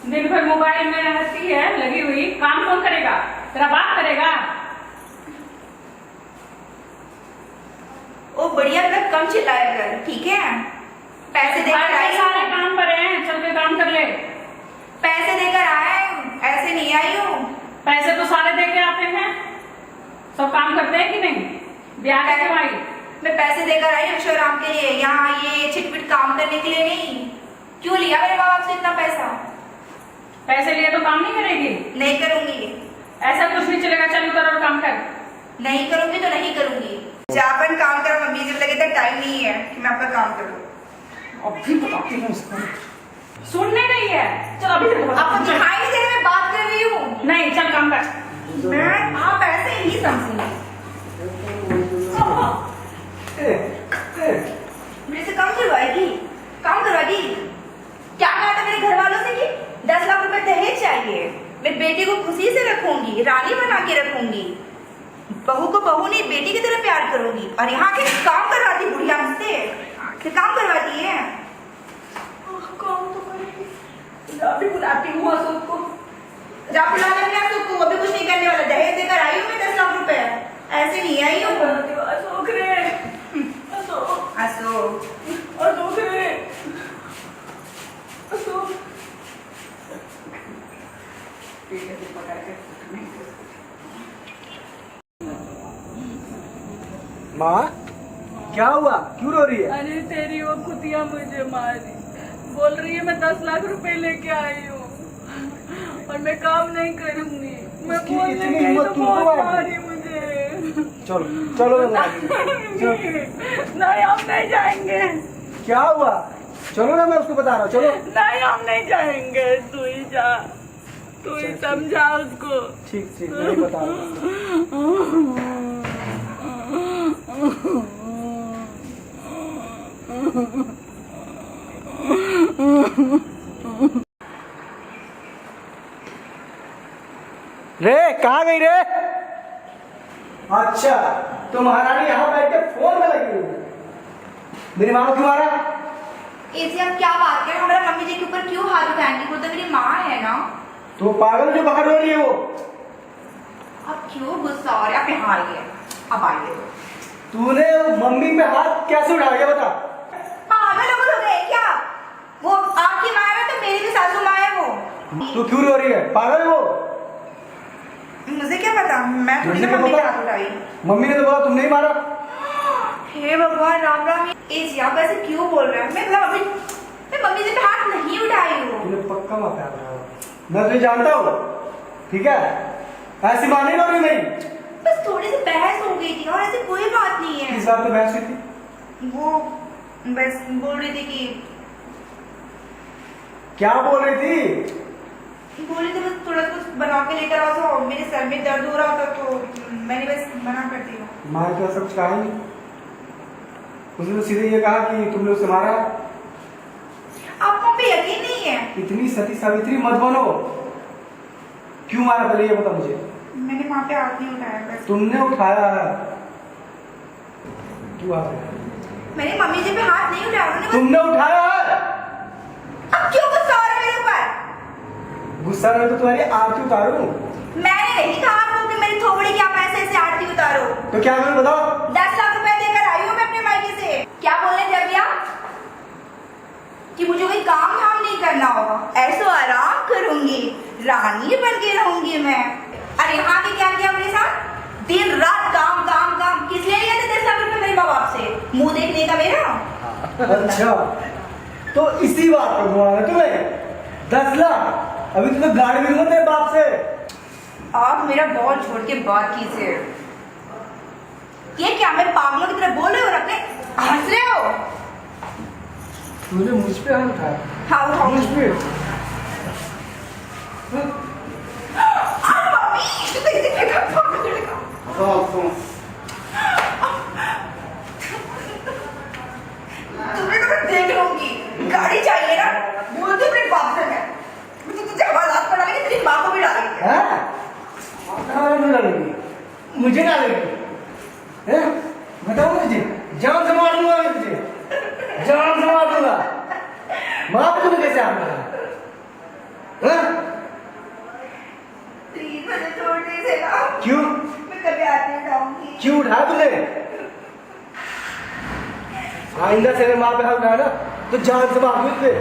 दिन भर मोबाइल में रहती है लगी हुई, काम कौन करेगा? तेरा बाप करेगा? ओ बढ़िया, मतलब कम चिल्लाया कर, ठीक है? पैसे देकर आई, सारे काम पर हैं, चल के काम कर ले। पैसे देकर आए, ऐसे नहीं आई हूँ। पैसे तो सारे दे के आते हैं, सब काम करते हैं कि नहीं? ब्याह करके आई। मैं पैसे देकर आई अक्षराम के लिए, यहाँ ये छिटपिट काम करने के लिए नहीं। क्यों लिया मेरे बाप से इतना पैसा? पैसे लिए तो काम नहीं करेगी? नहीं करूंगी। ऐसा कुछ नहीं चलेगा, चल उतर और काम कर। नहीं करूंगी तो नहीं करूंगी। जापन काम करो, मम्मी जब लगे तक टाइम नहीं है कि मैं आपका काम करूँ। अभी बताती हूँ उसको। सुनने नहीं है, चल अभी आपको दिखाई नहीं दे रहा मैं बात कर रही हूँ? नहीं, चल काम कर। मैं आप ऐसे ही समझेंगे। मेरे से काम करवाएगी? काम करवाएगी? क्या कहा था मेरे घर वालों से कि 10 लाख रुपए दहेज चाहिए, मेरी बेटी को खुशी से रखूंगी, रानी बना के रखूंगी, बहू को बहू नहीं बेटी की तरह प्यार करूंगी, और यहाँ के काम करवाती बुढ़िया मुझसे काम करवाती है। काम तो करेगी। अभी बुलाती हूँ अशोक को, जा बुला लेंगे अशोक को, अभी कुछ नहीं करने वाला। दहेज देकर आई हूँ मैं 10 लाख रुपए, ऐसे नहीं आई हूँ। अशोक रे, अशोक अशोक अशोक रे, अशोक। माँ क्या हुआ, क्यों रो रही है? अरे तेरी वो कुतिया मुझे मारी, बोल रही है मैं 10 लाख रुपए लेके आई हूँ और मैं काम नहीं करूंगी। मैं बोलने गई तो बहुत मारी मुझे। चलो चलो नहीं, हम नहीं जाएंगे। क्या हुआ? चलो ना, मैं उसको बता रहा हूँ, चलो। नहीं, हम नहीं जाएंगे, तू ही जा, तू ही समझा उसको। ठीक ठीक, मैं ही बता रहा हूँ। रे कहाँ गई रे? अच्छा, तो महारानी यहाँ बैठ के फोन में लगी हुई है। मेरी माँ को क्यों मारा? ऐसे आप क्या बात करें, हमारा मम्मी जी के ऊपर क्यों हाथ उठाएंगे? वो तो मेरी माँ है ना। तो पागल जो बाहर हो रही है वो। अब क्यों गुस्सा हो रहे? आप यहाँ आइए, अब आइए। तूने मम्मी पे हाथ कैसे उठा दिया बता? पागल हो गए क्या? वो आपकी माँ है तो मेरी भी सासू माँ है वो। तू क्यों रो रही है? पागल है वो? मुझे क्या पता, मैं थोड़ी ना मुझे क्या मम्मी पे पता? हाथ उठाई। मम्मी ने तो बोला तुमने ही मारा। हे भगवान, राम राम। इस आप ऐसे क्यों बोल रहे हैं? मैं मम्मी जी पे हाथ नहीं उठाई हूँ। तूने पक्का मार दिया। मैं तुझे जानता हूँ, ठीक है? ऐसी माँ नहीं रोनी नहीं। बस थोड़ी सी बहस हो गई थी और ऐसी कोई बात नहीं है। किस बात पे बहस हुई थी? वो बस बोल रही थी कि क्या बोल रही थी? बोली थी बस थोड़ा कुछ बना के लेकर आओ, तो मेरे सर में दर्द हो रहा था तो मैंने बस मना कर दिया। माँ तो ऐसा कुछ कहा ही नहीं। उसने तो सीधे ये कहा कि तुमने उसे मारा। आपको पे यकीन नहीं है? इतनी सती सावित्री मत बनो। क्यों मारा पहले ये बता मुझे। मैंने वहाँ पे हाथ नहीं उठाया बस। तुमने उठाया है। क्यों हाथ उठाया? मैंने मम्मी जी पे हाथ नहीं उठाया, उन्होंने बस। तुमने उठाया है। अब क्यों गुस्सा हो रहा है मेरे ऊपर? गुस्सा में तो तुम्हारी आरती उतारू। मैंने नहीं कहा आपको कि मेरी थोबड़ी की आप ऐसे ऐसे आरती उतारो। तो क्या करूं बताओ? 10 लाख रुपए देकर आई हूँ मैं अपने मायके से। क्या बोलने जब आप कि मुझे कोई काम धाम नहीं करना होगा, ऐसो आराम करूंगी, रानी बन के रहूंगी मैं। अरे यहाँ के क्या किया मेरे साथ? दिन रात काम काम काम। किस लिए लिया था 10 लाख रुपए मेरे माँ बाप से? मुंह देखने का मेरा? अच्छा, तो इसी बात पर घुमाना तुम्हें 10 लाख। अभी तुम्हें गाड़ी भी दूंगा तेरे बाप से। आप मेरा बॉल छोड़ के बात कीजिए। ये क्या मैं पागलों की तरह बोल रहे हो और अपने हंस रहे हो? तूने मुझ पे हाथ उठाया? हाँ उठाओ। मुझ पे? तुम्हें तो मैं देख लूंगी। गाड़ी चाहिए ना, बोल दो अपने बाप से। मैं तो तुझे हवालात पर डालेंगे, तेरी माँ को भी डालेंगे। हैं? नहीं डालेगी, मुझे डालेगी। हैं? बताओ मुझे, जान से मार दूंगा मैं तुझे, जान से मार दूंगा। माँ को तुम्हें कैसे आना है? क्यों? मैं कभी हाथ नहीं उठाऊंगी। क्यों उठाया तुमने? आइंदा से अगर माँ पे हाथ उठाया ना तो जान से मार दूँ तुझे।